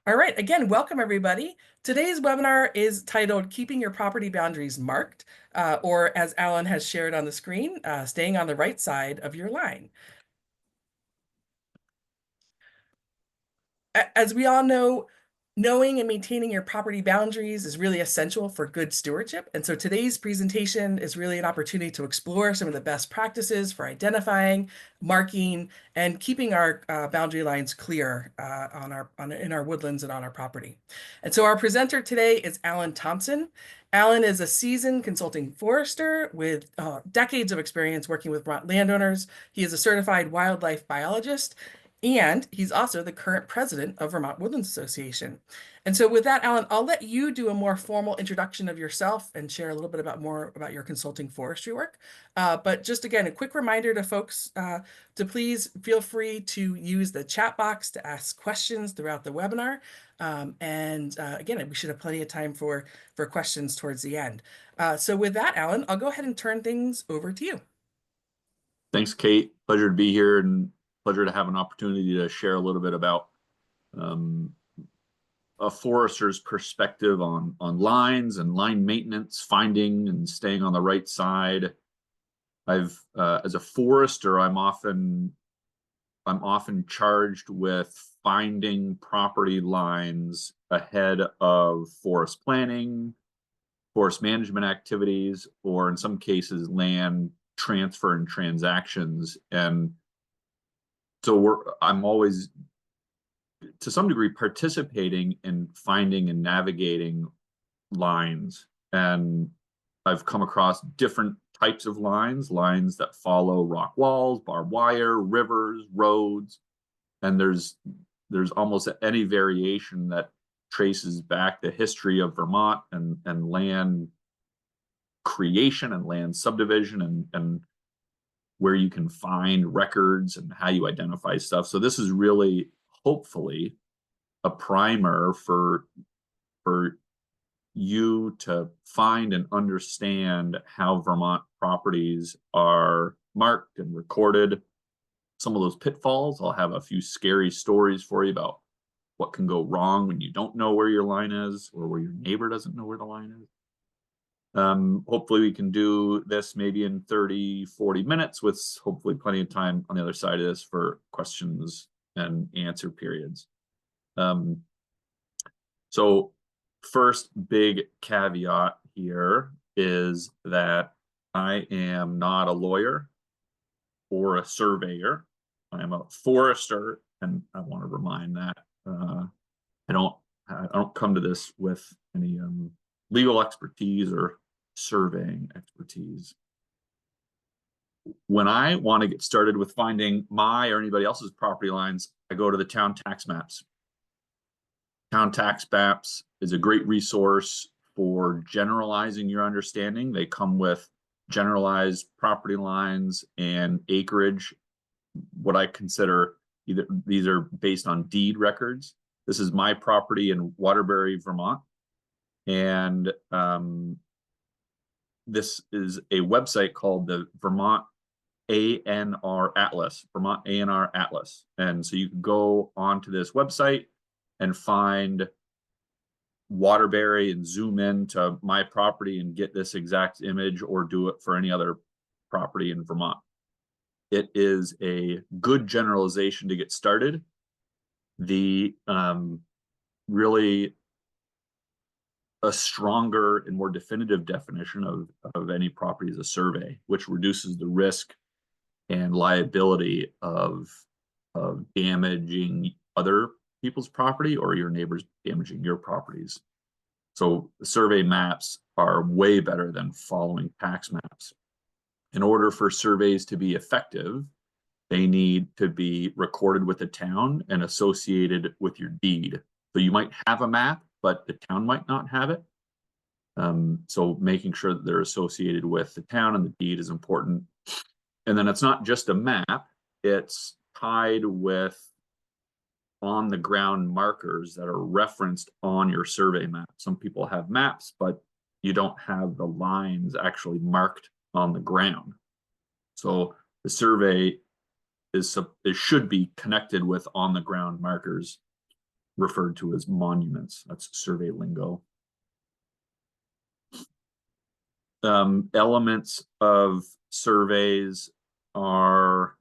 All right, again, welcome everybody. Today's webinar is titled Keeping Your Property Boundaries Marked, or as Allan has shared on the screen, staying on the right side of your line. As we all know, knowing and maintaining your property boundaries is really essential for good stewardship. And so today's presentation is really an opportunity to explore some of the best practices for identifying, marking, and keeping our boundary lines clear in our woodlands and on our property. And so our presenter today is Allan Thompson. Allan is a seasoned consulting forester with decades of experience working with Vermont landowners. He is a certified wildlife biologist, and he's also the current president of Vermont Woodlands Association. And so with that, Allan, I'll let you do a more formal introduction of yourself and share a little bit more about your consulting forestry work. But just again, a quick reminder to folks to please feel free to use the chat box to ask questions throughout the webinar. Again, we should have plenty of time for questions towards the end. So with that, Allan, I'll go ahead and turn things over to you. Thanks, Kate. Pleasure to be here and pleasure to have an opportunity to share a little bit about a forester's perspective on lines and line maintenance, finding and staying on the right side. As a forester, I'm often charged with finding property lines ahead of forest planning, forest management activities, or in some cases, land transfer and transactions. And so I'm always, to some degree, participating in finding and navigating lines. And I've come across different types of lines that follow rock walls, barbed wire, rivers, roads. And there's almost any variation that traces back the history of Vermont and land creation and land subdivision and where you can find records and how you identify stuff. So this is really, hopefully, a primer for you to find and understand how Vermont properties are marked and recorded. Some of those pitfalls, I'll have a few scary stories for you about what can go wrong when you don't know where your line is or where your neighbor doesn't know where the line is. Hopefully we can do this maybe in 30, 40 minutes with hopefully plenty of time on the other side of this for questions and answer periods. So first big caveat here is that I am not a lawyer or a surveyor. I am a forester, and I want to remind that I don't come to this with any legal expertise or surveying expertise. When I want to get started with finding my or anybody else's property lines, I go to the town tax maps. Town tax maps is a great resource for generalizing your understanding. They come with generalized property lines and acreage. What I consider these are based on deed records. This is my property in Waterbury, Vermont. And this is a website called the Vermont ANR Atlas, Vermont ANR Atlas. And so you can go onto this website and find Waterbury and zoom in to my property and get this exact image, or do it for any other property in Vermont. It is a good generalization to get started. The really a stronger and more definitive definition of any property is a survey, which reduces the risk and liability of damaging other people's property or your neighbors damaging your properties. So the survey maps are way better than following tax maps. In order for surveys to be effective, they need to be recorded with the town and associated with your deed. So you might have a map, but the town might not have it. So making sure that they're associated with the town and the deed is important. And then it's not just a map, it's tied with on the ground markers that are referenced on your survey map. Some people have maps, but you don't have the lines actually marked on the ground. So the survey should be connected with on the ground markers. referred to as monuments. That's survey lingo. Elements of surveys are,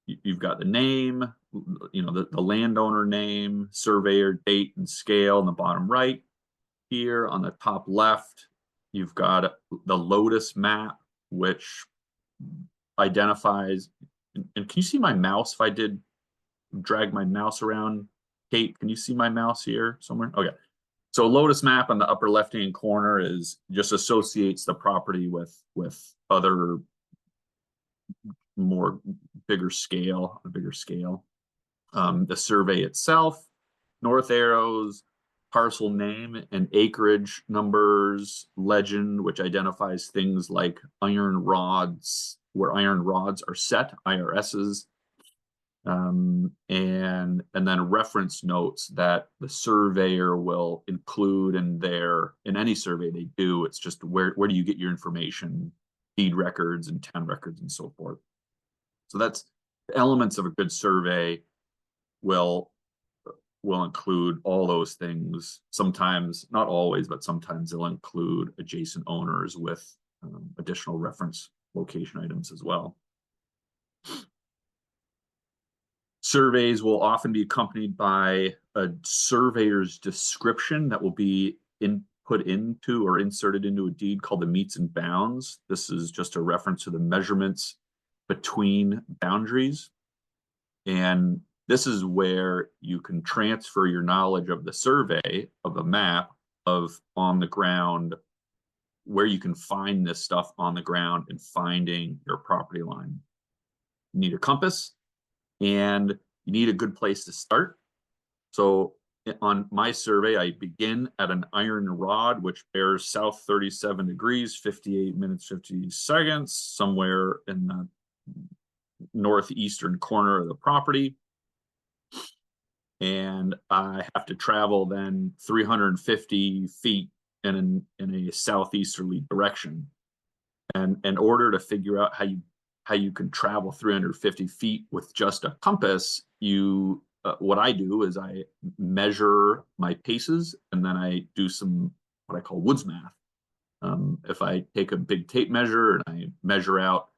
you've got the name, the landowner name, surveyor, date, and scale in the bottom right. Here on the top left, you've got the Lotus map, which identifies, and can you see my mouse if I did drag my mouse around? Kate, can you see my mouse here somewhere? Okay. So Lotus map on the upper left-hand corner is just associates the property with other more bigger scale. The survey itself, north arrows, parcel name and acreage numbers, legend, which identifies things like iron rods, where iron rods are set, IRSs, and then reference notes that the surveyor will include in any survey they do. It's just where do you get your information, deed records and town records and so forth. So that's elements of a good survey will include all those things. Sometimes, not always, but sometimes they'll include adjacent owners with additional reference location items as well. Surveys will often be accompanied by a surveyor's description that will be put into or inserted into a deed called the meets and bounds. This is just a reference to the measurements between boundaries. And this is where you can transfer your knowledge of the survey, of the map, of on the ground, where you can find this stuff on the ground and finding your property line. You need a compass and you need a good place to start. So on my survey, I begin at an iron rod, which bears south 37 degrees, 58 minutes, 50 seconds, somewhere in the northeastern corner of the property. And I have to travel then 350 feet in a southeasterly direction. And in order to figure out how you can travel 350 feet with just a compass, what I do is I measure my paces and then I do some what I call woods math. If I take a big tape measure and I measure out,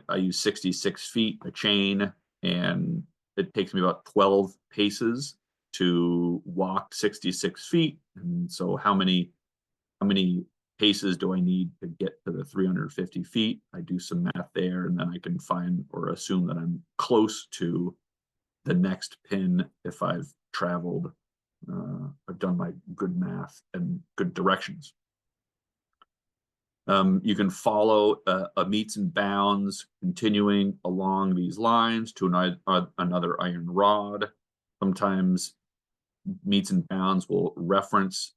I use 66 feet, a chain, and it takes me about 12 paces to walk 66 feet. And so how many paces do I need to get to the 350 feet? I do some math there, and then I can find or assume that I'm close to the next pin if I've traveled, I've done my good math and good directions. You can follow a meets and bounds continuing along these lines to another iron rod. Sometimes meets and bounds will reference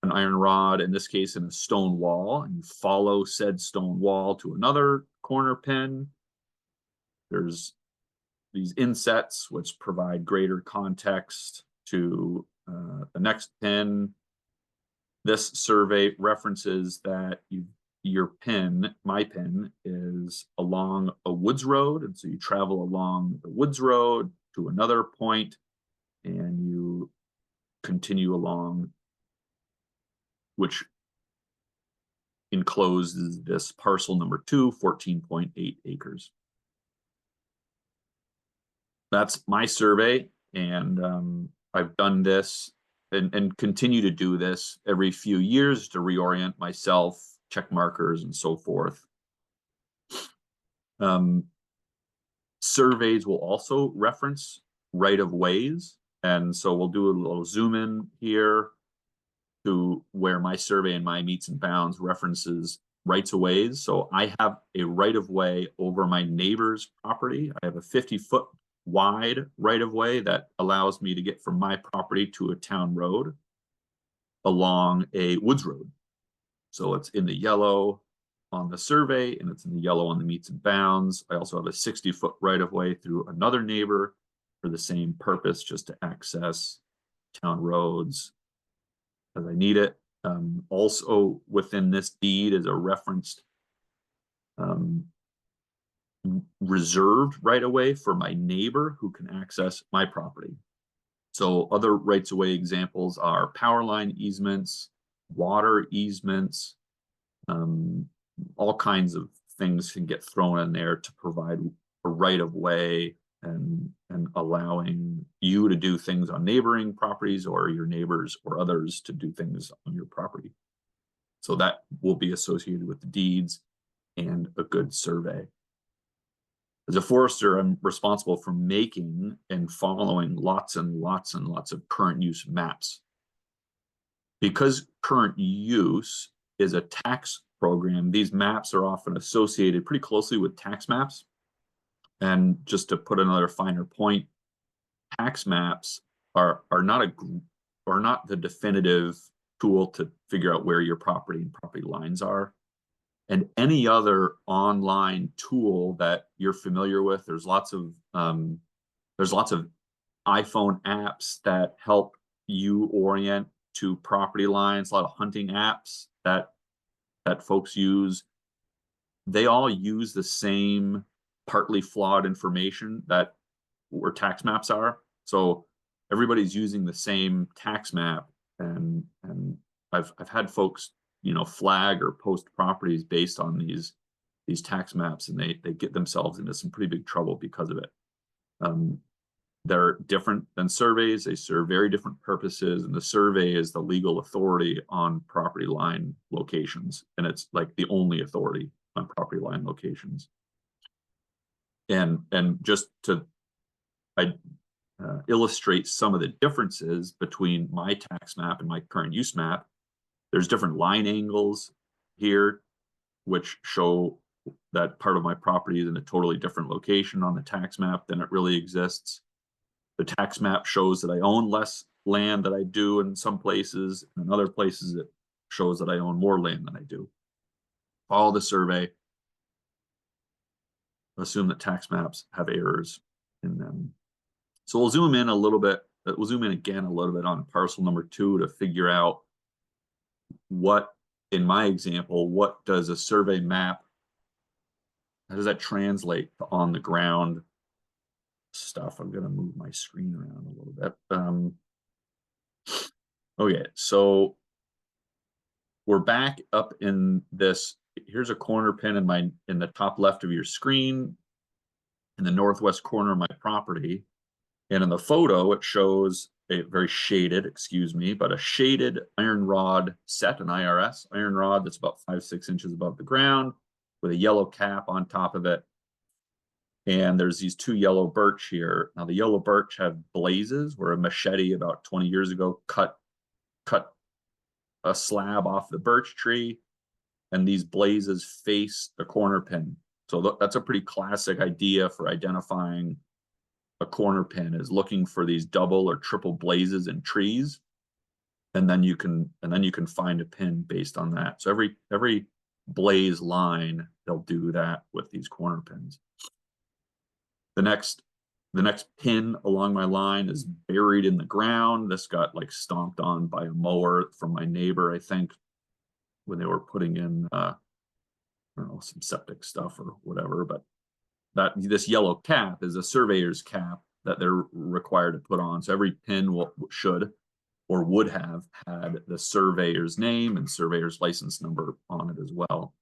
an iron rod, in this case in a stone wall, and you follow said stone wall to another corner pin. There's these insets which provide greater context to the next pin. This survey references that my pin is along a woods road, and so you travel along the woods road to another point and you continue along, which encloses this parcel number 2, 14.8 acres. That's my survey, and I've done this and continue to do this every few years to reorient myself, check markers, and so forth. Surveys will also reference right-of-ways, and so we'll do a little zoom in here to where my survey and my meets and bounds references rights-of-ways. So I have a right-of-way over my neighbor's property. I have a 50-foot wide right-of-way that allows me to get from my property to a town road along a woods road. So it's in the yellow on the survey and it's in the yellow on the meets and bounds. I also have a 60-foot right-of-way through another neighbor for the same purpose, just to access town roads as I need it. Also within this deed is a referenced reserved right away for my neighbor who can access my property. So other rights of way examples are power line easements, water easements, all kinds of things can get thrown in there to provide a right of way and allowing you to do things on neighboring properties or your neighbors or others to do things on your property. So that will be associated with the deeds and a good survey. As a forester, I'm responsible for making and following lots and lots and lots of current use maps. Because current use is a tax program, these maps are often associated pretty closely with tax maps. And just to put another finer point, tax maps are not the definitive tool to figure out where your property and property lines are. And any other online tool that you're familiar with, there's lots of iPhone apps that help you orient to property lines, a lot of hunting apps that folks use. They all use the same partly flawed information that where tax maps are. So everybody's using the same tax map, and I've had folks, you know, flag or post properties based on these tax maps, and they get themselves into some pretty big trouble because of it. They're different than surveys. They serve very different purposes, and the survey is the legal authority on property line locations, and it's like the only authority on property line locations. And just to illustrate some of the differences between my tax map and my current use map, there's different line angles here, which show that part of my property is in a totally different location on the tax map than it really exists. The tax map shows that I own less land than I do in some places, and in other places it shows that I own more land than I do. Follow the survey. Assume that tax maps have errors in them. So we'll zoom in a little bit. We'll zoom in again a little bit on parcel number 2 to figure out what, in my example, what does a survey map, how does that translate to on the ground stuff? I'm going to move my screen around a little bit. Okay, so we're back up in this. Here's a corner pin in the top left of your screen, in the northwest corner of my property. And in the photo, it shows a very shaded, excuse me, but a shaded iron rod set, an IRS iron rod that's about 5-6 inches above the ground with a yellow cap on top of it. And there's these 2 yellow birch here. Now the yellow birch have blazes where a machete about 20 years ago cut a slab off the birch tree, and these blazes face the corner pin. So that's a pretty classic idea for identifying a corner pin, is looking for these double or triple blazes in trees, and then you can find a pin based on that. So every blaze line, they'll do that with these corner pins. The next pin along my line is buried in the ground. This got like stomped on by a mower from my neighbor, I think, when they were putting in I don't know, some septic stuff or whatever. But this yellow cap is a surveyor's cap that they're required to put on. So every pin should or would have had the surveyor's name and surveyor's license number on it as well.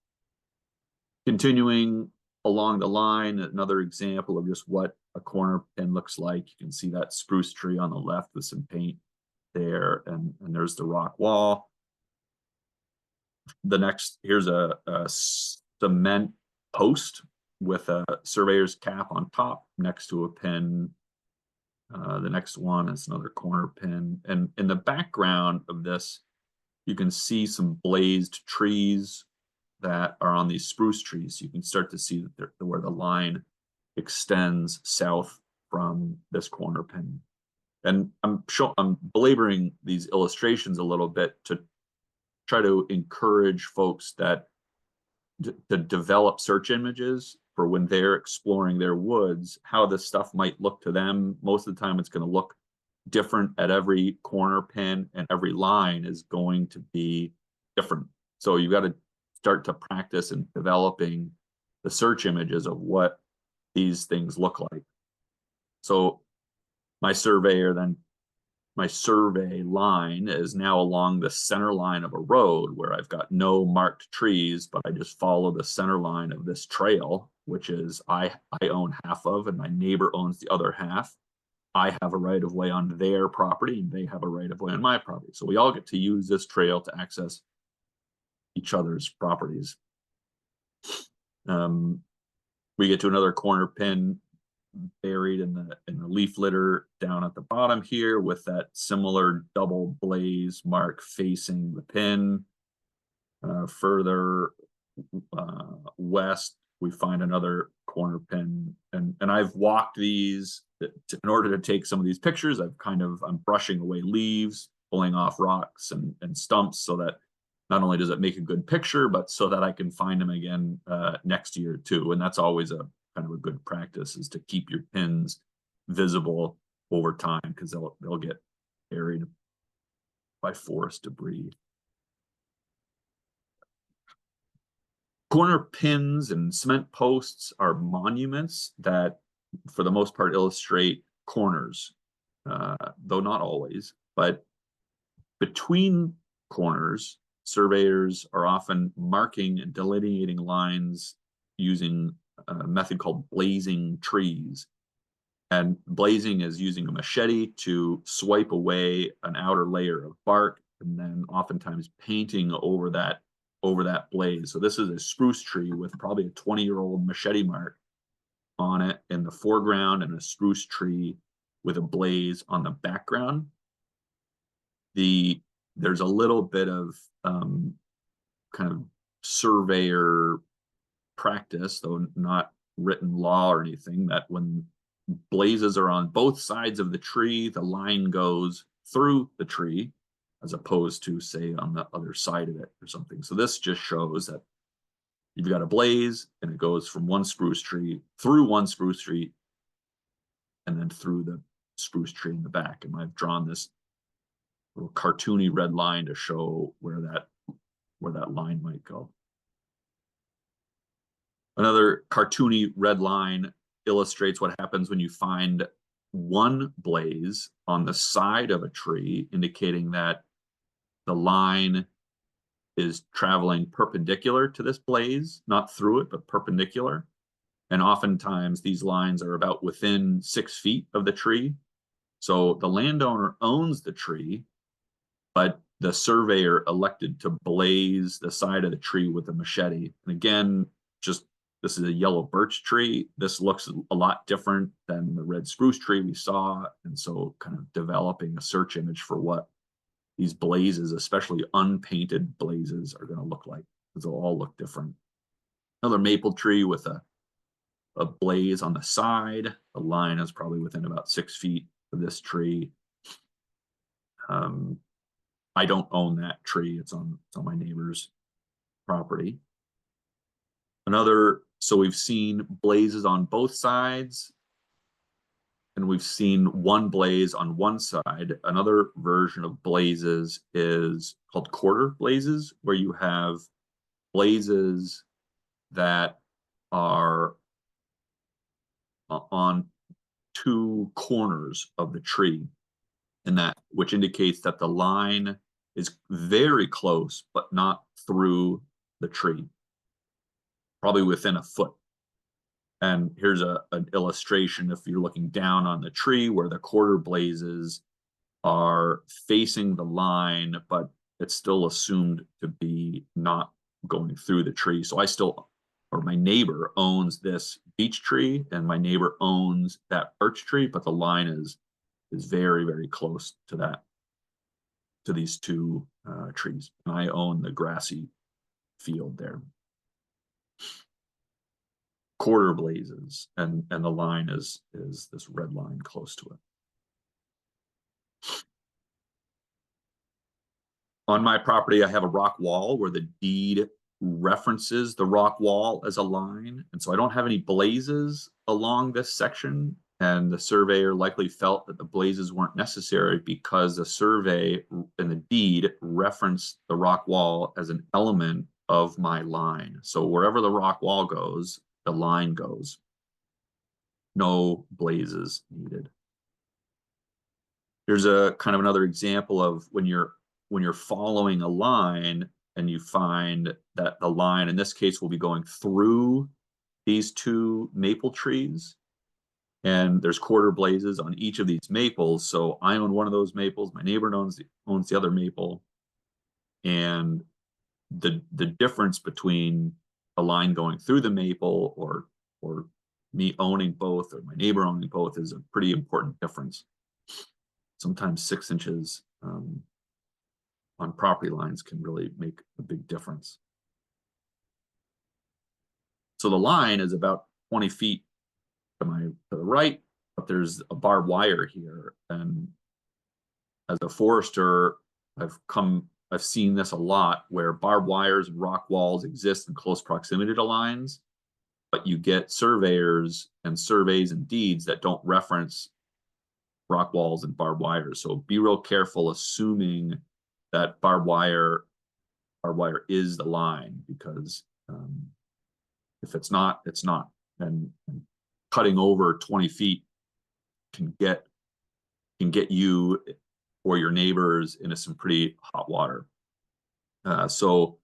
Continuing along the line, another example of just what a corner pin looks like. You can see that spruce tree on the left with some paint there, and there's the rock wall. The next, here's a cement post with a surveyor's cap on top next to a pin. The next one is another corner pin. And in the background of this, you can see some blazed trees that are on these spruce trees. You can start to see that where the line extends south from this corner pin. And I'm belaboring these illustrations a little bit to try to encourage folks that to develop search images for when they're exploring their woods, how this stuff might look to them. Most of the time it's going to look different at every corner pin, and every line is going to be different. So you've got to start to practice in developing the search images of what these things look like. So my surveyor then my survey line is now along the center line of a road where I've got no marked trees, but I just follow the center line of this trail, which is I own half of and my neighbor owns the other half. I have a right of way on their property and they have a right of way on my property. So we all get to use this trail to access each other's properties. We get to another corner pin buried in the leaf litter down at the bottom here with that similar double blaze mark facing the pin. Further west, we find another corner pin, and I've walked these in order to take some of these pictures. I'm brushing away leaves, pulling off rocks and stumps so that not only does it make a good picture, but so that I can find them again next year too. And that's always a kind of a good practice, is to keep your pins visible over time, because they'll get buried by forest debris. Corner pins and cement posts are monuments that, for the most part, illustrate corners, though not always. But between corners, surveyors are often marking and delineating lines using a method called blazing trees. And blazing is using a machete to swipe away an outer layer of bark, and then oftentimes painting over that blaze. So this is a spruce tree with probably a 20-year-old machete mark on it in the foreground, and a spruce tree with a blaze on the background. There's a little bit of kind of surveyor practice, though not written law or anything, that when blazes are on both sides of the tree, the line goes through the tree, as opposed to, say, on the other side of it or something. So this just shows that you've got a blaze and it goes from one spruce tree through one spruce tree and then through the spruce tree in the back. And I've drawn this little cartoony red line to show where that line might go. Another cartoony red line illustrates what happens when you find one blaze on the side of a tree, indicating that the line is traveling perpendicular to this blaze, not through it, but perpendicular. And oftentimes these lines are about within 6 feet of the tree. So the landowner owns the tree, but the surveyor elected to blaze the side of the tree with a machete. And again, this is a yellow birch tree. This looks a lot different than the red spruce tree we saw. And so kind of developing a search image for what these blazes, especially unpainted blazes, are going to look like, because they'll all look different. Another maple tree with a blaze on the side. The line is probably within about 6 feet of this tree. I don't own that tree. It's on my neighbor's property. So we've seen blazes on both sides, and we've seen one blaze on one side. Another version of blazes is called quarter blazes, where you have blazes that are on 2 corners of the tree, and which indicates that the line is very close, but not through the tree, probably within a foot. And here's an illustration. If you're looking down on the tree, where the quarter blazes are facing the line, but it's still assumed to be not going through the tree. So my neighbor owns this beech tree, and my neighbor owns that birch tree, but the line is very, very close to these 2 trees. And I own the grassy field there. Quarter blazes, and the line is this red line close to it. On my property, I have a rock wall where the deed references the rock wall as a line, and so I don't have any blazes along this section. And the surveyor likely felt that the blazes weren't necessary because the survey and the deed referenced the rock wall as an element of my line. So wherever the rock wall goes, the line goes. No blazes needed. Here's a kind of another example of when you're following a line and you find that the line in this case will be going through these two maple trees, and there's quarter blazes on each of these maples. So I own one of those maples, my neighbor owns the other maple, and the difference between a line going through the maple or me owning both or my neighbor owning both is a pretty important difference. Sometimes 6 inches on property lines can really make a big difference. So the line is about 20 feet to the right, but there's a barbed wire here. And as a forester, I've seen this a lot where barbed wires and rock walls exist in close proximity to lines, but you get surveyors and surveys and deeds that don't reference rock walls and barbed wires. So be real careful assuming that barbed wire is the line, because if it's not, it's not. And cutting over 20 feet can get you or your neighbors into some pretty hot water. So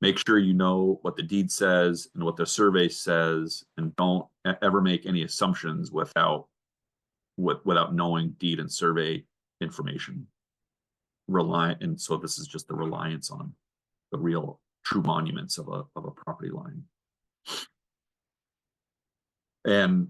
make sure you know what the deed says and what the survey says, and don't ever make any assumptions without knowing deed and survey information. And so this is just the reliance on the real true monuments of a property line. And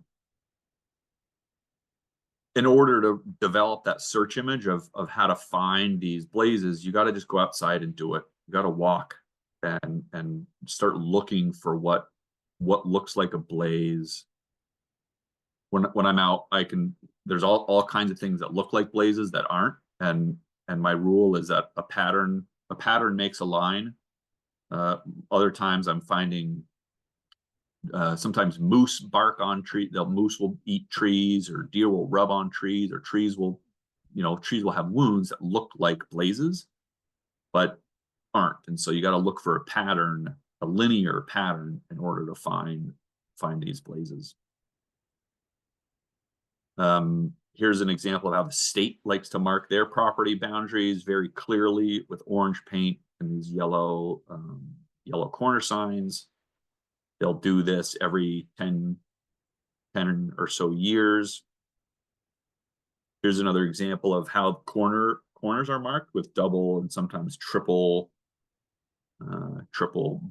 in order to develop that search image of how to find these blazes, you got to just go outside and do it. You got to walk and start looking for what looks like a blaze. When I'm out, there's all kinds of things that look like blazes that aren't. And my rule is that a pattern makes a line. Other times I'm finding sometimes moose bark on tree. Moose will eat trees, or deer will rub on trees, or trees will have wounds that look like blazes, but aren't. And so you got to look for a pattern, a linear pattern, in order to find these blazes. Here's an example of how the state likes to mark their property boundaries very clearly with orange paint and these yellow corner signs. They'll do this every 10 or so years. Here's another example of how corners are marked with double and sometimes triple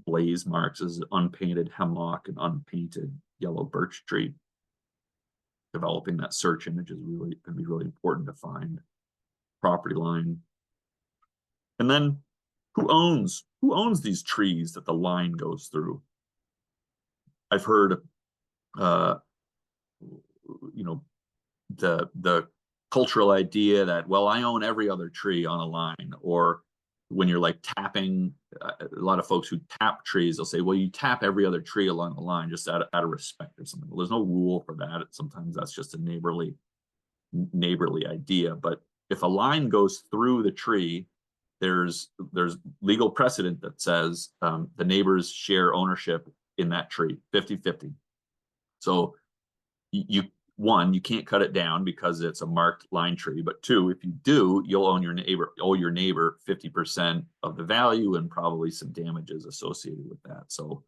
blaze marks as unpainted hemlock and unpainted yellow birch tree. Developing that search image is going to be really important to find property line. And then who owns these trees that the line goes through? I've heard the cultural idea that, well, I own every other tree on a line. Or when you're like tapping, a lot of folks who tap trees, they'll say, well, you tap every other tree along the line just out of respect or something. Well, there's no rule for that. Sometimes that's just a neighborly idea. But if a line goes through the tree, there's legal precedent that says the neighbors share ownership in that tree 50-50. So you can't cut it down because it's a marked line tree, but 2, if you do, you'll owe your neighbor 50% of the value and probably some damages associated with that. So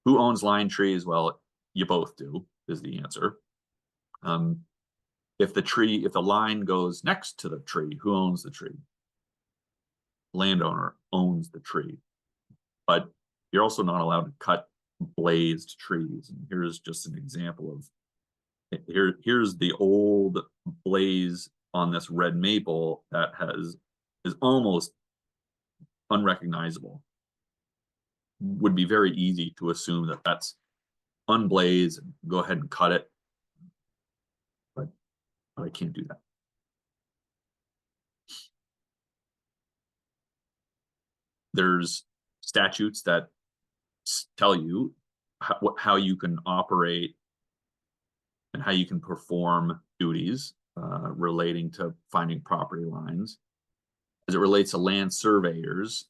who owns line trees? Well, you both do, is the answer. If the line goes next to the tree, who owns the tree? Landowner owns the tree, but you're also not allowed to cut blazed trees. And here's just an example of here's the old blaze on this red maple that is almost unrecognizable. Would be very easy to assume that that's unblazed and go ahead and cut it, but I can't do that. There's statutes that tell you how you can operate and how you can perform duties relating to finding property lines. As it relates to land surveyors,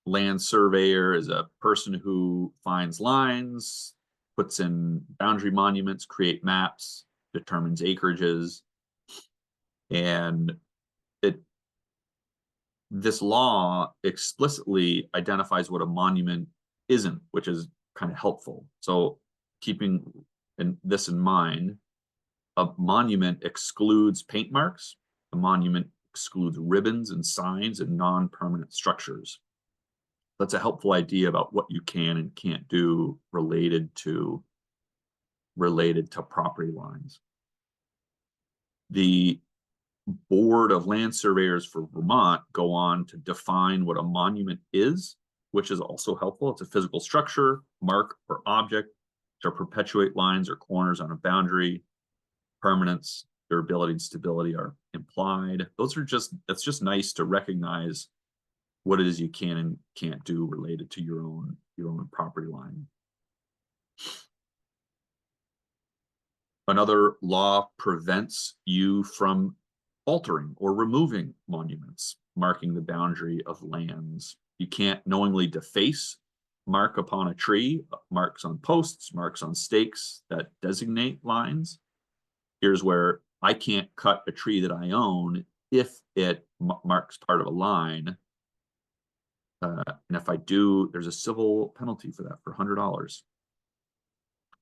land surveyor is a person who finds lines, puts in boundary monuments, create maps, determines acreages. And it this law explicitly identifies what a monument isn't, which is kind of helpful. So keeping this in mind, a monument excludes paint marks. A monument excludes ribbons and signs and non-permanent structures. That's a helpful idea about what you can and can't do related to property lines. The Board of Land Surveyors for Vermont go on to define what a monument is, which is also helpful. It's a physical structure, mark, or object to perpetuate lines or corners on a boundary. Permanence, durability, and stability are implied. That's just nice to recognize what it is you can and can't do related to your own property line. Another law prevents you from altering or removing monuments, marking the boundary of lands. You can't knowingly deface, mark upon a tree, marks on posts, marks on stakes that designate lines. Here's where I can't cut a tree that I own if it marks part of a line. And if I do, there's a civil penalty for that for $100.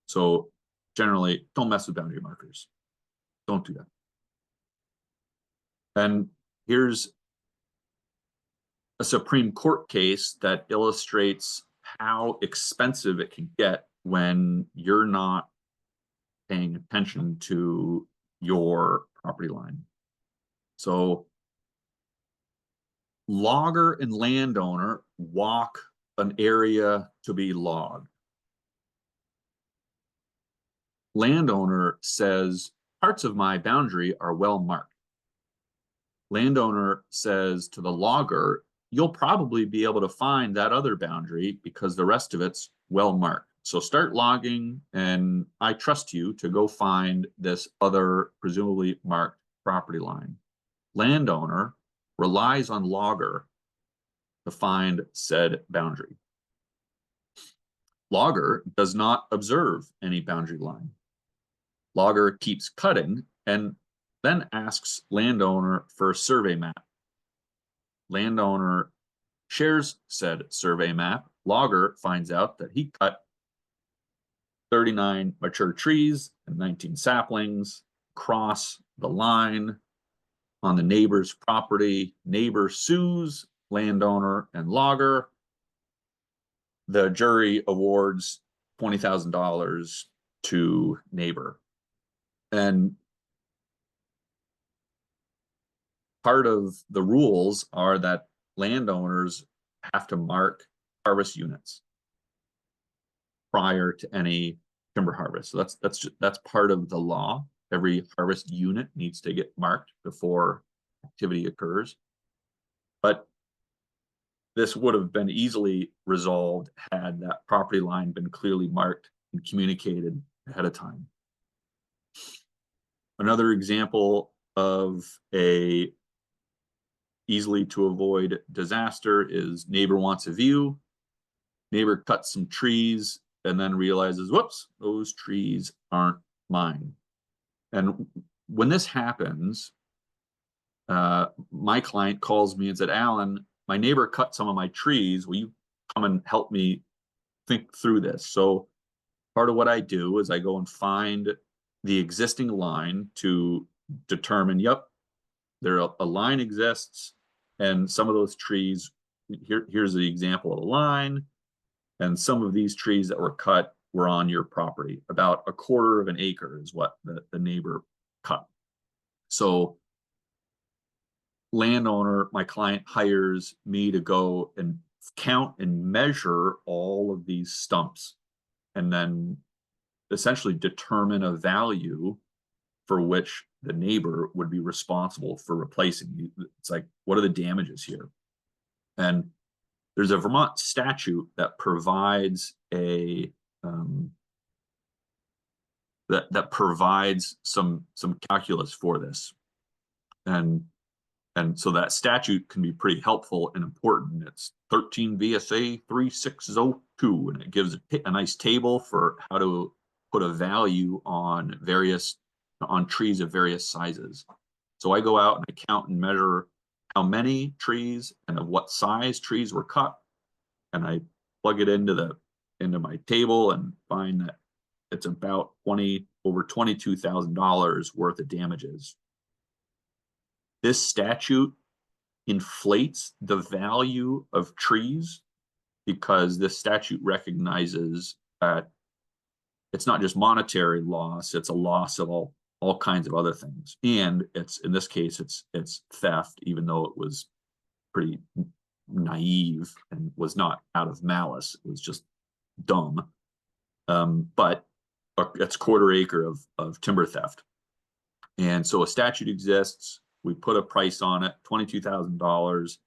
So generally, don't mess with boundary markers. Don't do that. And here's a Supreme Court case that illustrates how expensive it can get when you're not paying attention to your property line. So logger and landowner walk an area to be logged. Landowner says, parts of my boundary are well marked. Landowner says to the logger, you'll probably be able to find that other boundary because the rest of it's well marked. So start logging, and I trust you to go find this other presumably marked property line. Landowner relies on logger to find said boundary. Logger does not observe any boundary line. Logger keeps cutting and then asks landowner for a survey map. Landowner shares said survey map. Logger finds out that he cut 39 mature trees and 19 saplings across the line on the neighbor's property. Neighbor sues landowner and logger. The jury awards $20,000 to neighbor. And part of the rules are that landowners have to mark harvest units prior to any timber harvest. So that's part of the law. Every harvest unit needs to get marked before activity occurs. But this would have been easily resolved had that property line been clearly marked and communicated ahead of time. Another example of a easily to avoid disaster is neighbor wants a view. Neighbor cuts some trees and then realizes, whoops, those trees aren't mine. And when this happens, my client calls me and said, Allan, my neighbor cut some of my trees. Will you come and help me think through this? So part of what I do is I go and find the existing line to determine, yep, a line exists, and some of those trees, here's the example of a line, and some of these trees that were cut were on your property. About 1/4 of an acre is what the neighbor cut. So landowner, my client, hires me to go and count and measure all of these stumps and then essentially determine a value for which the neighbor would be responsible for replacing. It's like, what are the damages here? And there's a Vermont statute that provides a that provides some calculus for this, and so that statute can be pretty helpful and important. It's 13 VSA 3602, and it gives a nice table for how to put a value on trees of various sizes. So I go out and I count and measure how many trees and of what size trees were cut, and I plug it into my table and find that it's about over $22,000 worth of damages. This statute inflates the value of trees because this statute recognizes that it's not just monetary loss, it's a loss of all kinds of other things. And it's, in this case, it's theft, even though it was pretty naive and was not out of malice. It was just dumb. But it's quarter acre of timber theft. And so a statute exists. We put a price on it, $22,000.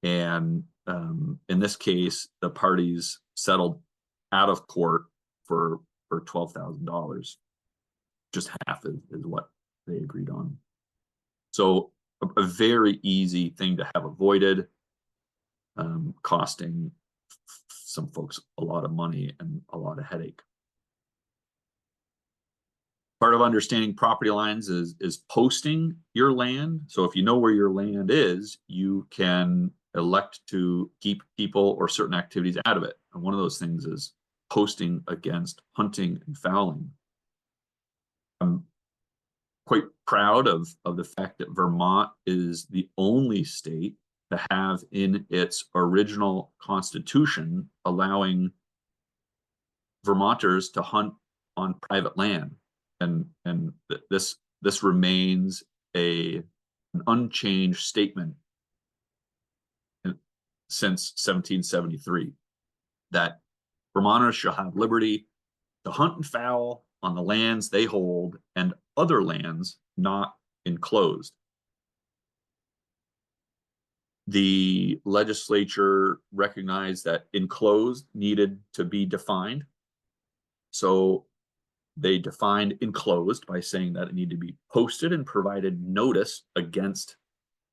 And in this case, the parties settled out of court for $12,000. Just half is what they agreed on. So a very easy thing to have avoided, costing some folks a lot of money and a lot of headache. Part of understanding property lines is posting your land. So if you know where your land is, you can elect to keep people or certain activities out of it. And one of those things is posting against hunting and fouling. I'm quite proud of the fact that Vermont is the only state to have in its original constitution allowing Vermonters to hunt on private land. And this remains an unchanged statement since 1773, that Vermonters shall have liberty to hunt and fowl on the lands they hold and other lands not enclosed. The legislature recognized that enclosed needed to be defined. So they defined enclosed by saying that it needed to be posted and provided notice against,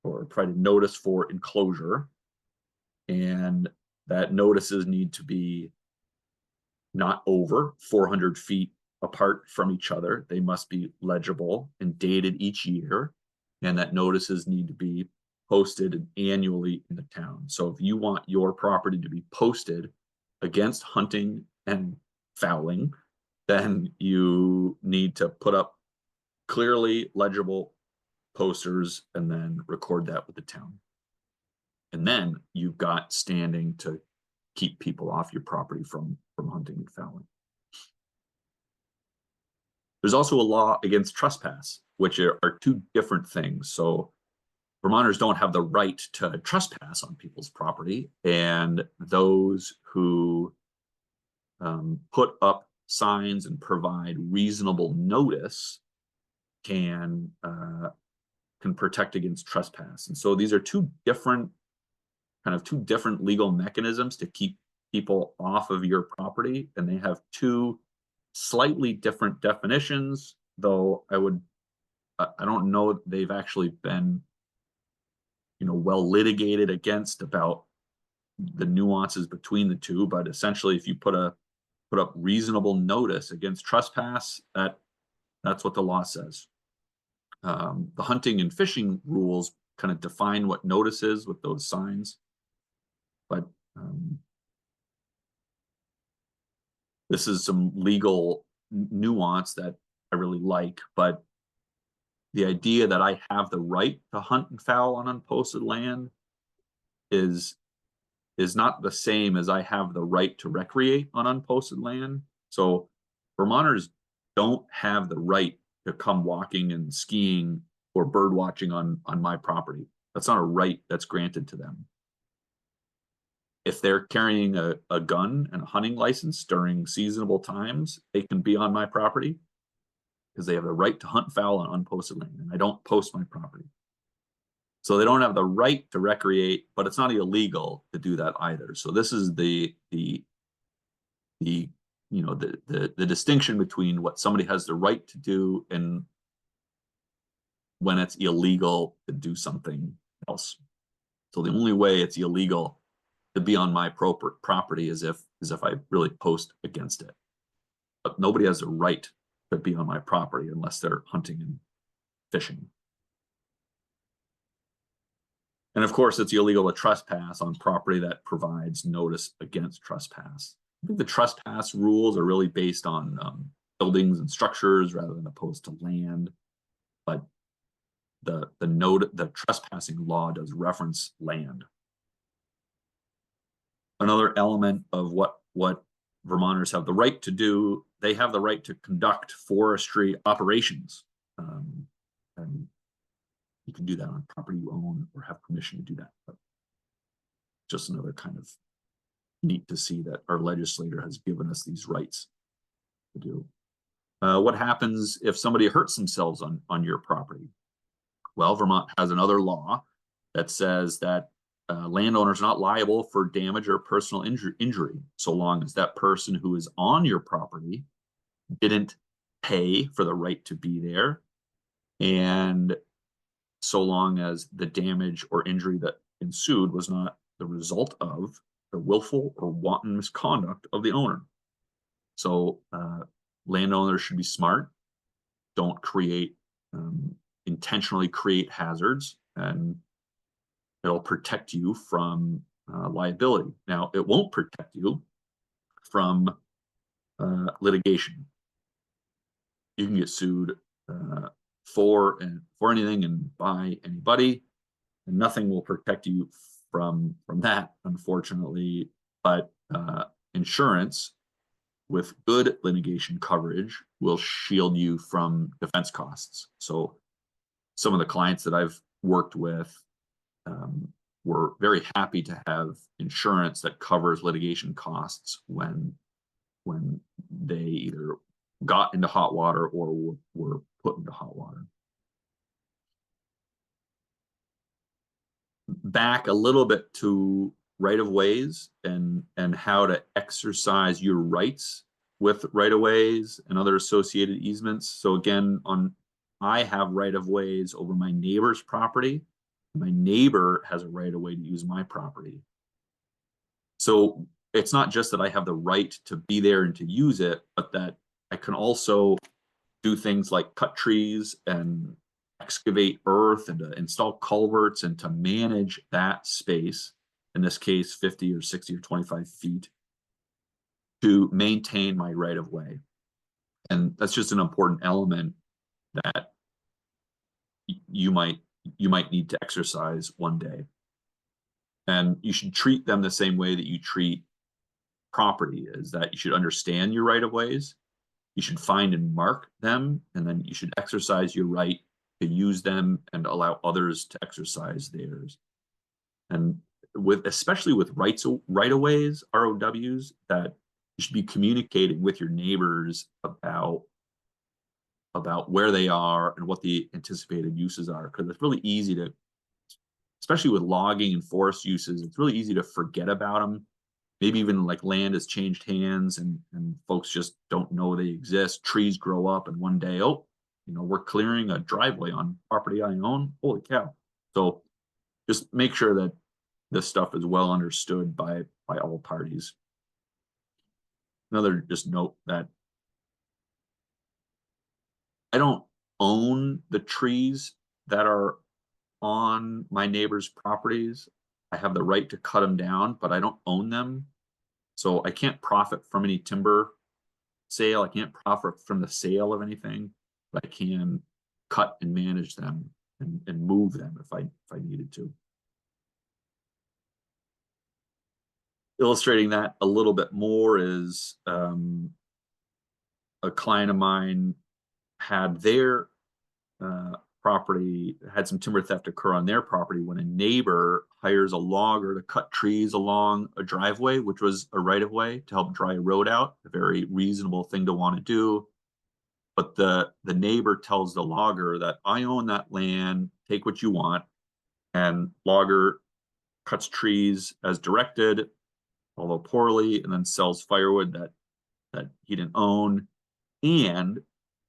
or provided notice for enclosure. And that notices need to be not over 400 feet apart from each other. They must be legible and dated each year. And that notices need to be posted annually in the town. So if you want your property to be posted against hunting and fouling, then you need to put up clearly legible posters and then record that with the town. And then you've got standing to keep people off your property from hunting and fouling. There's also a law against trespass, which are two different things. So Vermonters don't have the right to trespass on people's property, and those who put up signs and provide reasonable notice can protect against trespass. And so these are two different legal mechanisms to keep people off of your property, and they have two slightly different definitions, though I don't know that they've actually been well litigated against about the nuances between the two. But essentially, if you put up reasonable notice against trespass, that's what the law says. The hunting and fishing rules kind of define what notice is with those signs, but this is some legal nuance that I really like. But the idea that I have the right to hunt and fowl on unposted land is not the same as I have the right to recreate on unposted land. So Vermonters don't have the right to come walking and skiing or bird watching on my property. That's not a right that's granted to them. If they're carrying a gun and a hunting license during seasonable times, they can be on my property because they have the right to hunt and fowl on unposted land, and I don't post my property. So they don't have the right to recreate, but it's not illegal to do that either. So this is the distinction between what somebody has the right to do and when it's illegal to do something else. So the only way it's illegal to be on my property is if I really post against it. But nobody has a right to be on my property unless they're hunting and fishing. And of course, it's illegal to trespass on property that provides notice against trespass. I think the trespass rules are really based on buildings and structures rather than opposed to land. But the trespassing law does reference land. Another element of what Vermonters have the right to do, they have the right to conduct forestry operations. And you can do that on property you own or have permission to do that. But just another kind of neat to see that our legislator has given us these rights to do. What happens if somebody hurts themselves on your property? Well, Vermont has another law that says that landowners are not liable for damage or personal injury, so long as that person who is on your property didn't pay for the right to be there, and so long as the damage or injury that ensued was not the result of the willful or wanton misconduct of the owner. So landowners should be smart. Don't intentionally create hazards, and it'll protect you from liability. Now, it won't protect you from litigation. You can get sued for anything and by anybody, and nothing will protect you from that, unfortunately. But insurance with good litigation coverage will shield you from defense costs. So some of the clients that I've worked with were very happy to have insurance that covers litigation costs when they either got into hot water or were put into hot water. Back a little bit to right-of-ways and how to exercise your rights with right-of-ways and other associated easements. So again, I have right-of-ways over my neighbor's property. My neighbor has a right-of-way to use my property. So it's not just that I have the right to be there and to use it, but that I can also do things like cut trees and excavate earth and to install culverts and to manage that space, in this case 50 or 60 or 25 feet, to maintain my right-of-way. And that's just an important element that you might need to exercise one day. And you should treat them the same way that you treat property, is that you should understand your right-of-ways, you should find and mark them, and then you should exercise your right to use them and allow others to exercise theirs. And especially with right-of-ways, ROWs, that you should be communicating with your neighbors about where they are and what the anticipated uses are, because it's really easy to, especially with logging and forest uses, it's really easy to forget about them. Maybe even like land has changed hands and folks just don't know they exist. Trees grow up and one day, oh, we're clearing a driveway on property I own. Holy cow. So just make sure that this stuff is well understood by all parties. Another just note that I don't own the trees that are on my neighbor's properties. I have the right to cut them down, but I don't own them. So I can't profit from any timber sale. I can't profit from the sale of anything, but I can cut and manage them and move them if I needed to. Illustrating that a little bit more is a client of mine had their property, had some timber theft occur on their property when a neighbor hires a logger to cut trees along a driveway, which was a right-of-way, to help dry a road out. A very reasonable thing to want to do. But the neighbor tells the logger that I own that land, take what you want. And logger cuts trees as directed, although poorly, and then sells firewood that he didn't own. And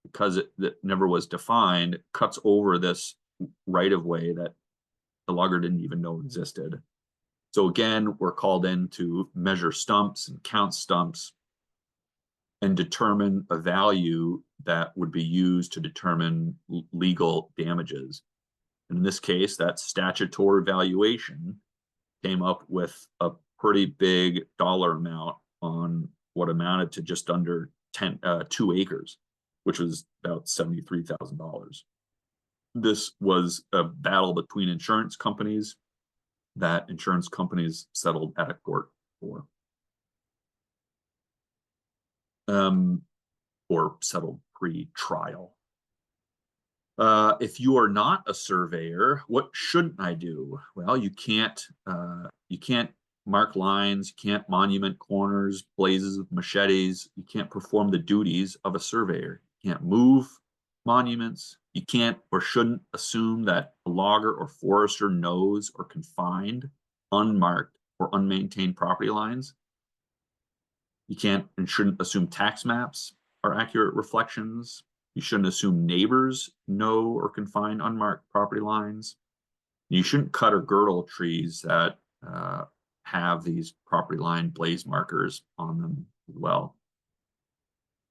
because that never was defined, cuts over this right-of-way that the logger didn't even know existed. So again, we're called in to measure stumps and count stumps and determine a value that would be used to determine legal damages. In this case, that statutory valuation came up with a pretty big dollar amount on what amounted to just under 2 acres, which was about $73,000. This was a battle between insurance companies that insurance companies settled at a court for. Or settled pre-trial. If you are not a surveyor, what shouldn't I do? Well, you can't mark lines, you can't monument corners, blazes with machetes, you can't perform the duties of a surveyor. You can't move monuments, you can't or shouldn't assume that a logger or forester knows or can find unmarked or unmaintained property lines. You can't and shouldn't assume tax maps are accurate reflections. You shouldn't assume neighbors know or can find unmarked property lines. You shouldn't cut or girdle trees that have these property line blaze markers on them as well.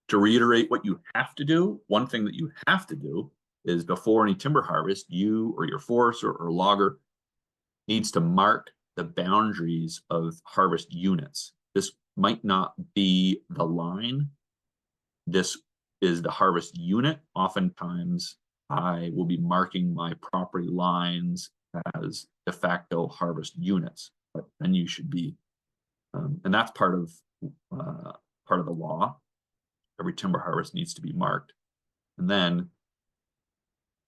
To reiterate what you have to do, one thing that you have to do is before any timber harvest, you or your forester or logger needs to mark the boundaries of harvest units. This might not be the line. This is the harvest unit. Oftentimes, I will be marking my property lines as de facto harvest units, but then you should be, and that's part of the law. Every timber harvest needs to be marked, and then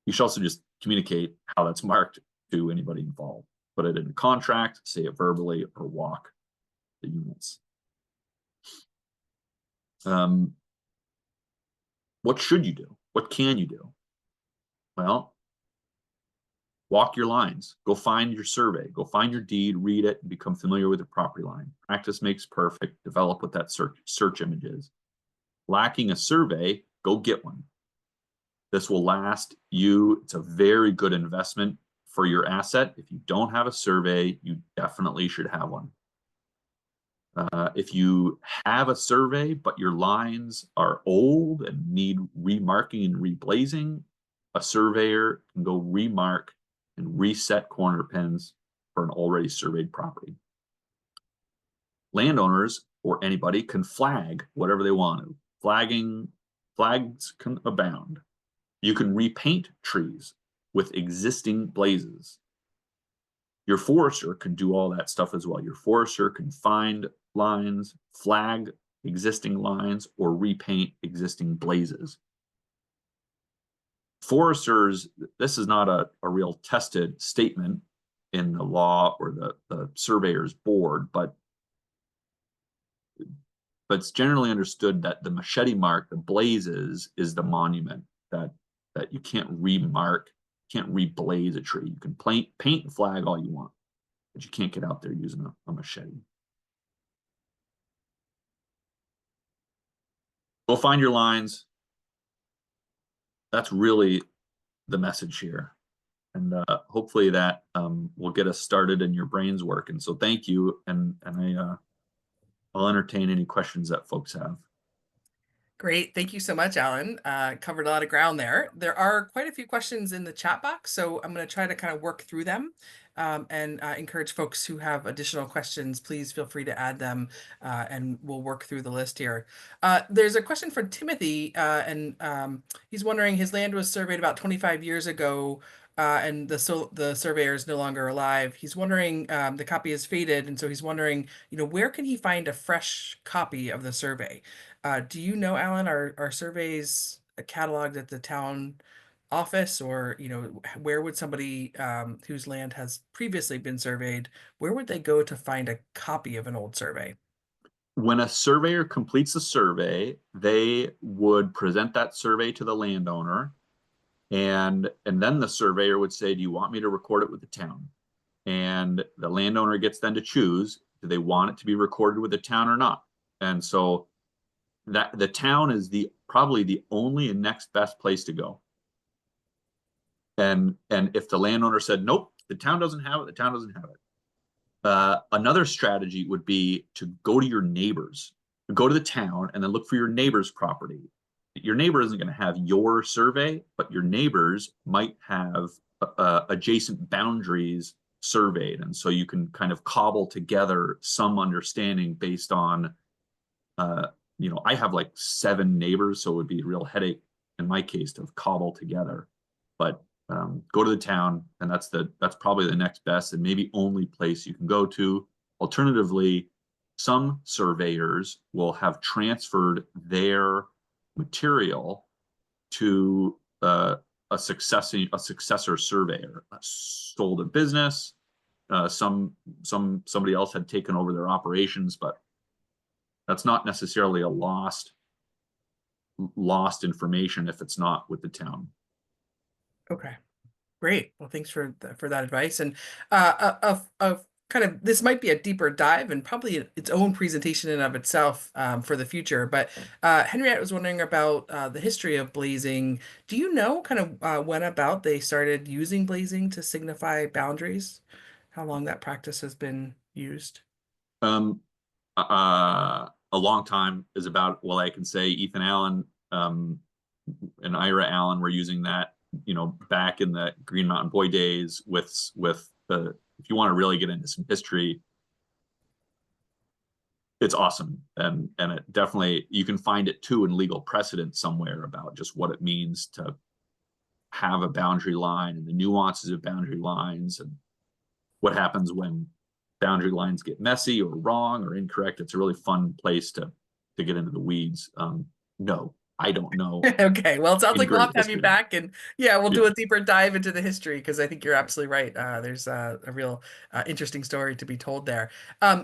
you should also just communicate how that's marked to anybody involved. Put it in a contract, say it verbally, or walk the units. What should you do? What can you do? Well, walk your lines. Go find your survey. Go find your deed, read it, and become familiar with the property line. Practice makes perfect. Develop what that search image is. Lacking a survey, go get one. This will last you. It's a very good investment for your asset. If you don't have a survey, you definitely should have one. If you have a survey, but your lines are old and need remarking and reblazing, a surveyor can go remark and reset corner pins for an already surveyed property. Landowners or anybody can flag whatever they want to. Flags can abound. You can repaint trees with existing blazes. Your forester can do all that stuff as well. Your forester can find lines, flag existing lines, or repaint existing blazes. Foresters, this is not a real tested statement in the law or the surveyor's board, but it's generally understood that the machete mark, the blazes, is the monument that you can't remark, can't reblaze a tree. You can paint and flag all you want, but you can't get out there using a machete. Go find your lines. That's really the message here. And hopefully that will get us started and your brains working. So thank you. And I'll entertain any questions that folks have. Great. Thank you so much, Allan. Covered a lot of ground there. There are quite a few questions in the chat box, so I'm going to try to kind of work through them and encourage folks who have additional questions. Please feel free to add them and we'll work through the list here. There's a question from Timothy, and he's wondering, his land was surveyed about 25 years ago. And the surveyor is no longer alive. He's wondering, the copy is faded, and so he's wondering, where can he find a fresh copy of the survey? Do you know, Allan, are surveys cataloged at the town office, or where would somebody whose land has previously been surveyed, where would they go to find a copy of an old survey? When a surveyor completes a survey, they would present that survey to the landowner. And then the surveyor would say, do you want me to record it with the town? And the landowner gets then to choose, do they want it to be recorded with the town or not? And so that the town is probably the only and next best place to go. And if the landowner said, nope, the town doesn't have it, the town doesn't have it. Another strategy would be to go to your neighbors, go to the town and then look for your neighbor's property. Your neighbor isn't going to have your survey, but your neighbors might have adjacent boundaries surveyed, and so you can kind of cobble together some understanding based on, I have like 7 neighbors, so it would be a real headache in my case to cobble together. But go to the town, and that's probably the next best and maybe only place you can go to. Alternatively, some surveyors will have transferred their material to a successor surveyor, sold a business. Somebody else had taken over their operations, but that's not necessarily a lost information if it's not with the town. Okay. Great. Well, thanks for that advice. And kind of this might be a deeper dive and probably its own presentation in of itself for the future. But Henriette was wondering about the history of blazing. Do you know kind of when about they started using blazing to signify boundaries? How long that practice has been used? Um, a long time is about, well, I can say Ethan Allan and Ira Allan were using that, back in the Green Mountain Boy days with the, if you want to really get into some history, it's awesome. And it definitely, you can find it too in legal precedent somewhere about just what it means to have a boundary line and the nuances of boundary lines and what happens when boundary lines get messy or wrong or incorrect. It's a really fun place to get into the weeds. No, I don't know Okay, well, it sounds any like we'll great have to have you history. back, and yeah, we'll do Yeah. a deeper dive into the history because I think you're absolutely right. There's a real interesting story to be told there.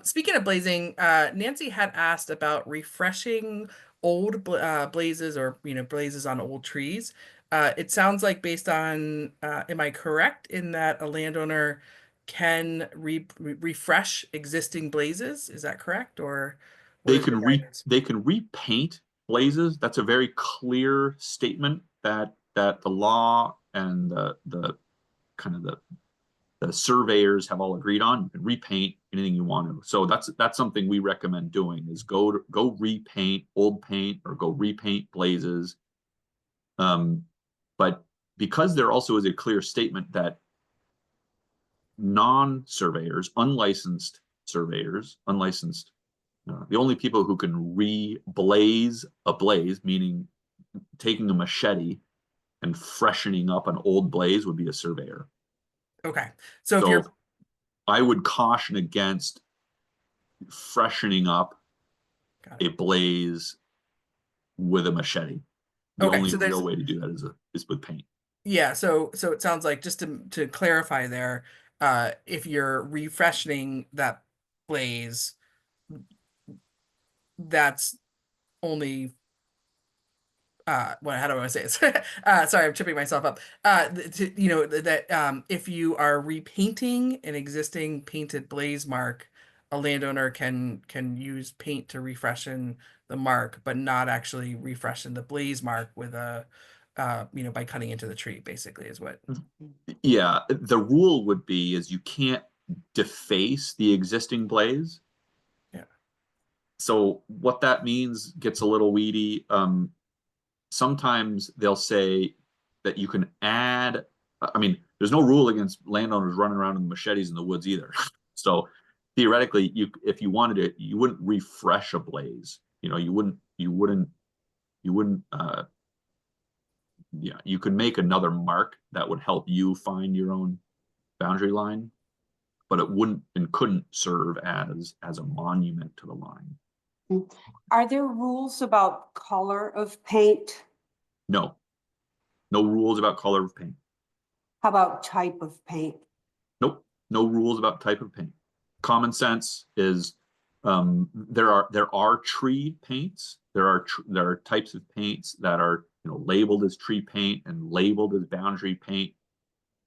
Speaking of blazing, Nancy had asked about refreshing old blazes or blazes on old trees. It sounds like based on, am I correct in that a landowner can refresh existing blazes? Is that correct, or what They is your can guidance? repaint blazes. That's a very clear statement that the law and the kind of the surveyors have all agreed on. You can repaint anything you want to. So that's something we recommend doing is go repaint old paint or go repaint blazes. But because there also is a clear statement that non-surveyors, unlicensed surveyors, unlicensed, the only people who can re-blaze a blaze, meaning taking a machete and freshening up an old blaze, would be a surveyor. Okay, so if you're So I would caution against freshening up got a it. blaze with a machete. The Okay, only so real there's way to do that is with paint. yeah, so it sounds like just to clarify there, if you're refreshening that blaze, that's only what how do I want to say it? Sorry, I'm tripping myself up. That if you are repainting an existing painted blaze mark, a landowner can use paint to refreshen the mark, but not actually refreshen the blaze mark with a by cutting into the tree, basically, is what. Yeah, the rule would be is you can't deface the existing blaze. Yeah. So what that means gets a little weedy. Sometimes they'll say that you can add, I mean, there's no rule against landowners running around with machetes in the woods either. So theoretically, if you wanted it, you wouldn't refresh a blaze. You wouldn't yeah, you could make another mark that would help you find your own boundary line, but it wouldn't and couldn't serve as a monument to the line. Are there rules about color of paint? No, no rules about color of paint. How about type of paint? Nope, no rules about type of paint. Common sense is there are tree paints. There are types of paints that are labeled as tree paint and labeled as boundary paint.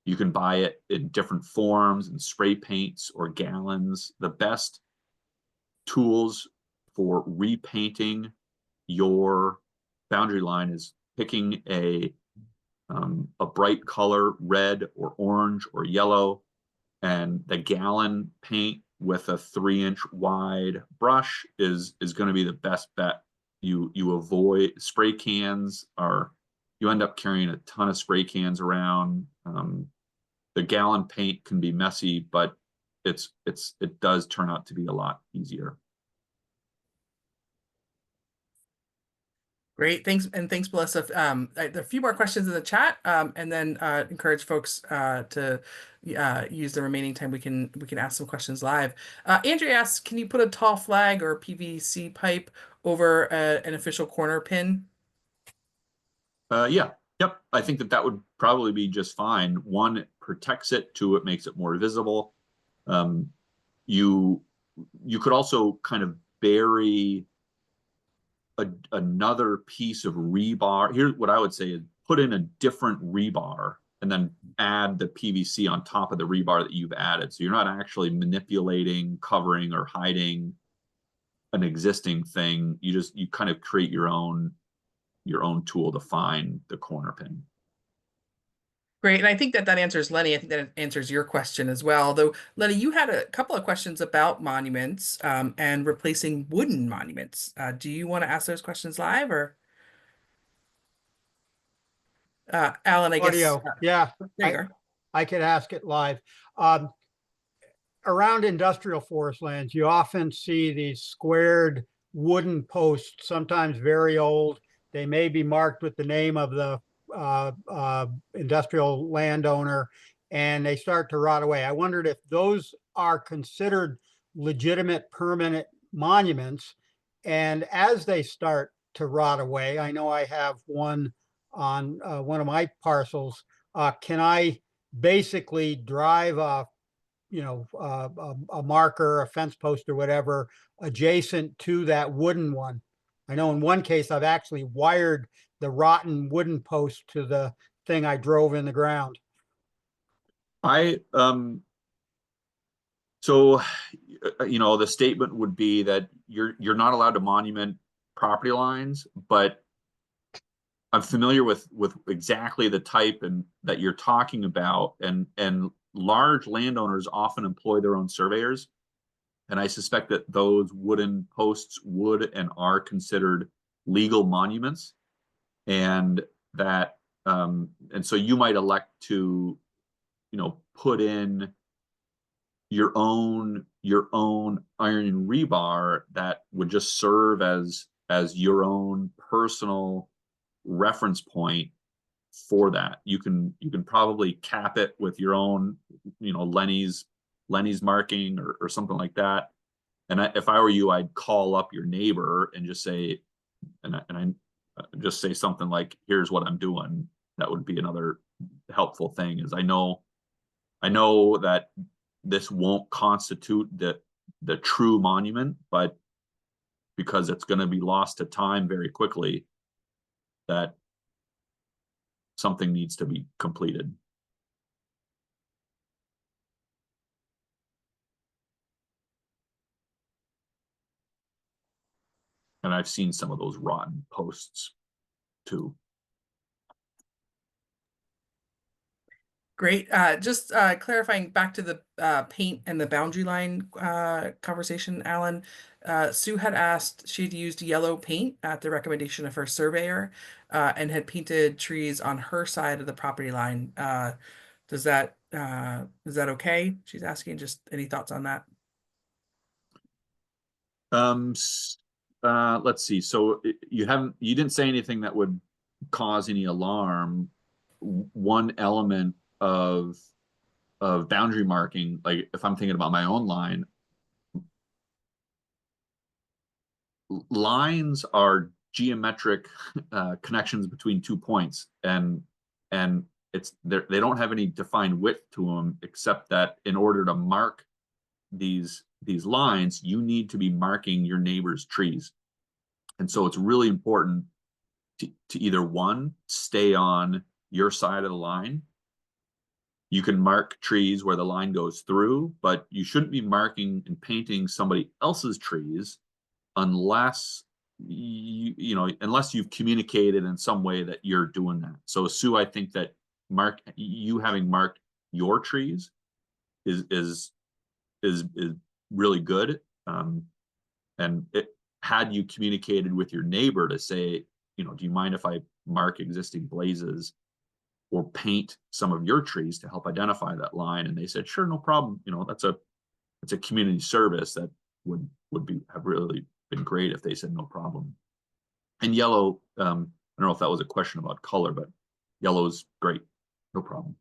You can buy it in different forms and spray paints or gallons. The best tools for repainting your boundary line is picking a bright color, red or orange or yellow, and the gallon paint with a 3-inch wide brush is going to be the best bet. You avoid spray cans. You end up carrying a ton of spray cans around. the gallon paint can be messy, but it does turn out to be a lot easier. Great, thanks, and thanks, Melissa. There are a few more questions in the chat, and then encourage folks to use the remaining time. We can ask some questions live. Andrea asks, can you put a tall flag or PVC pipe over an official corner pin? Yeah, yep. I think that would probably be just fine. One, it protects it. Two, it makes it more visible. You could also kind of bury another piece of rebar. Here's what I would say is put in a different rebar and then add the PVC on top of the rebar that you've added. So you're not actually manipulating, covering, or hiding an existing thing. You kind of create your own tool to find the corner pin. Great, and I think that answers Lenny. I think that answers your question as well. Though, Lenny, you had a couple of questions about monuments and replacing wooden monuments. Do you want to ask those questions live, or Allan? I guess Audio, yeah, there you are. I could ask it live. Around industrial forest lands, you often see these squared wooden posts, sometimes very old. They may be marked with the name of the industrial landowner, and they start to rot away. I wondered if those are considered legitimate permanent monuments, and as they start to rot away, I know I have one on one of my parcels. Can I basically drive a marker, a fence post or whatever adjacent to that wooden one? I know in one case I've actually wired the rotten wooden post to the thing I drove in the ground. So the statement would be that you're not allowed to monument property lines, but I'm familiar with exactly the type and that you're talking about, and large landowners often employ their own surveyors, and I suspect that those wooden posts would and are considered legal monuments, and that and so you might elect to put in your own iron and rebar that would just serve as your own personal reference point for that. You can probably cap it with your own Lenny's marking or something like that. And if I were you, I'd call up your neighbor and just say, and I just say something like, here's what I'm doing. That would be another helpful thing. Is I know that this won't constitute the true monument, but because it's going to be lost to time very quickly, that something needs to be completed. And I've seen some of those rotten posts too. Great. Just clarifying back to the paint and the boundary line conversation, Allan. Sue had asked, she'd used yellow paint at the recommendation of her surveyor and had painted trees on her side of the property line. Is that okay? She's asking. Just any thoughts on that? Let's see. So you didn't say anything that would cause any alarm. One element of boundary marking, like if I'm thinking about my own line, lines are geometric connections between 2 points, and they don't have any defined width to them, except that in order to mark these lines, you need to be marking your neighbor's trees. And so it's really important to either one, stay on your side of the line. You can mark trees where the line goes through, but you shouldn't be marking and painting somebody else's trees unless unless you've communicated in some way that you're doing that. So Sue, I think that you having marked your trees is really good. And had you communicated with your neighbor to say, do you mind if I mark existing blazes? or paint some of your trees to help identify that line. And they said, sure, no problem. You know, it's a community service that would have really been great if they said no problem. And yellow, I don't know if that was a question about color, but yellow is great, no problem.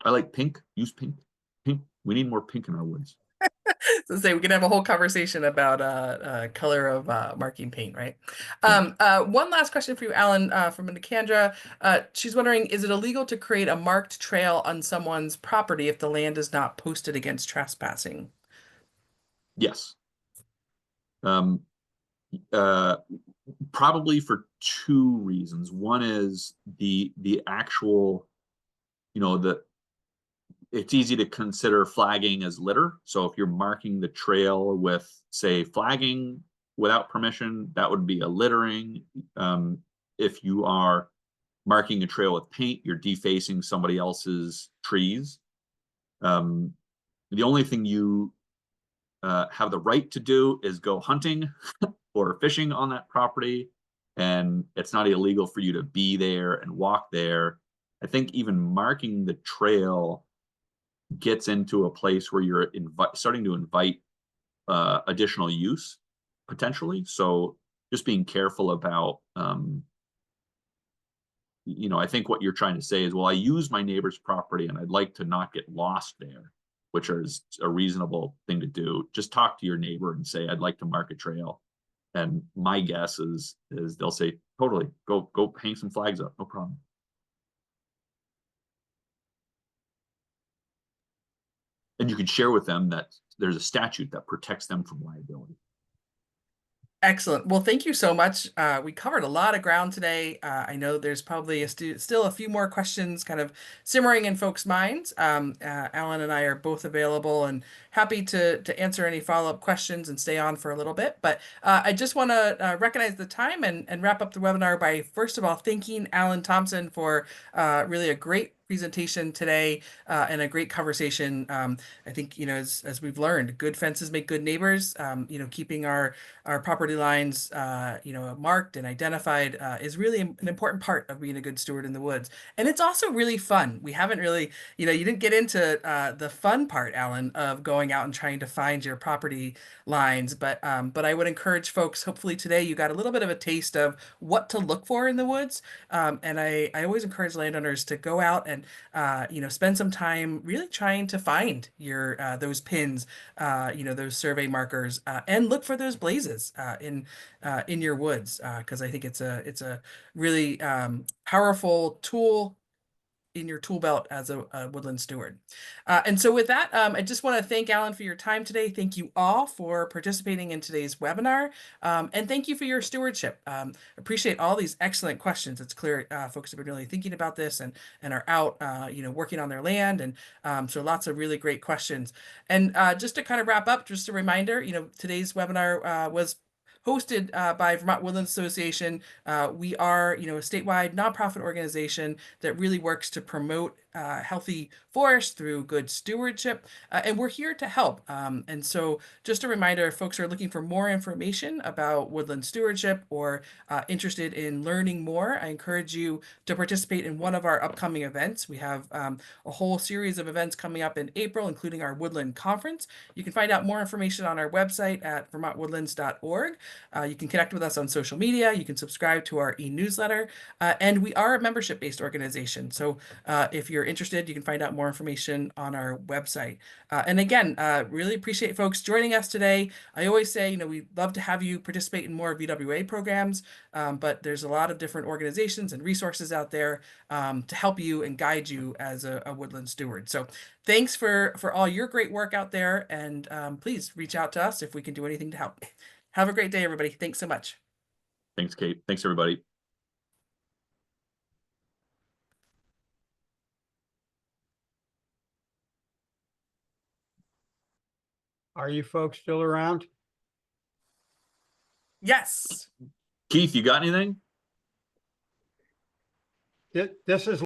I like pink. Use pink. Pink. We need more pink in our woods. So say we can have a whole conversation about color of marking paint, right? One last question for you, Alan, from Nikandra. She's wondering, is it illegal to create a marked trail on someone's property if the land is not posted against trespassing? Yes. Probably for two reasons. One is the actual, you know, it's easy to consider flagging as litter. So if you're marking the trail with, say, flagging without permission, that would be a littering. If you are marking a trail with paint, you're defacing somebody else's trees. The only thing you have the right to do is go hunting or fishing on that property, and it's not illegal for you to be there and walk there. I think even marking the trail gets into a place where you're starting to invite additional use potentially. So just being careful about, you know, I think what you're trying to say is, well, I use my neighbor's property and I'd like to not get lost there, which is a reasonable thing to do. Just talk to your neighbor and say, I'd like to mark a trail. And my guess is they'll say, totally, go hang some flags up, no problem. And you can share with them that there's a statute that protects them from liability. Excellent. Well, thank you so much. We covered a lot of ground today. I know there's probably still a few more questions kind of simmering in folks' minds. Alan and I are both available and happy to answer any follow-up questions and stay on for a little bit. But I just want to recognize the time and wrap up the webinar by, first of all, thanking Allan Thompson for really a great presentation today and a great conversation. I think, you know, as we've learned, good fences make good neighbors. You know, keeping our property lines, you know, marked and identified is really an important part of being a good steward in the woods. And it's also really fun. We haven't really, you know, you didn't get into the fun part, Alan, of going out and trying to find your property lines. But I would encourage folks, hopefully today you got a little bit of a taste of what to look for in the woods. And I always encourage landowners to go out and, you know, spend some time really trying to find your those pins, you know, those survey markers, and look for those blazes in your woods, because I think it's a really powerful tool in your tool belt as a woodland steward. And so with that, I just want to thank Alan for your time today. Thank you all for participating in today's webinar. And thank you for your stewardship. Appreciate all these excellent questions. It's clear folks have been really thinking about this and are out, you know, working on their land. And so lots of really great questions. And just to kind of wrap up, just a reminder, you know, today's webinar was hosted by Vermont Woodland Association. We are, you know, a statewide nonprofit organization that really works to promote healthy forests through good stewardship, and we're here to help. And so just a reminder, if folks are looking for more information about woodland stewardship or interested in learning more, I encourage you to participate in one of our upcoming events. We have a whole series of events coming up in April, including our Woodland Conference. You can find out more information on our website at vermontwoodlands.org. You can connect with us on social media. You can subscribe to our e-newsletter. And we are a membership-based organization. So if you're interested, you can find out more information on our website. And again, really appreciate folks joining us today. I always say, you know, we'd love to have you participate in more VWA programs, but there's a lot of different organizations and resources out there to help you and guide you as a woodland steward. So thanks for all your great work out there. And please reach out to us if we can do anything to help. Have a great day, everybody. Thanks so much. Thanks, Kate. Thanks, everybody. Are you folks still around? Yes. Keith, you got anything? This is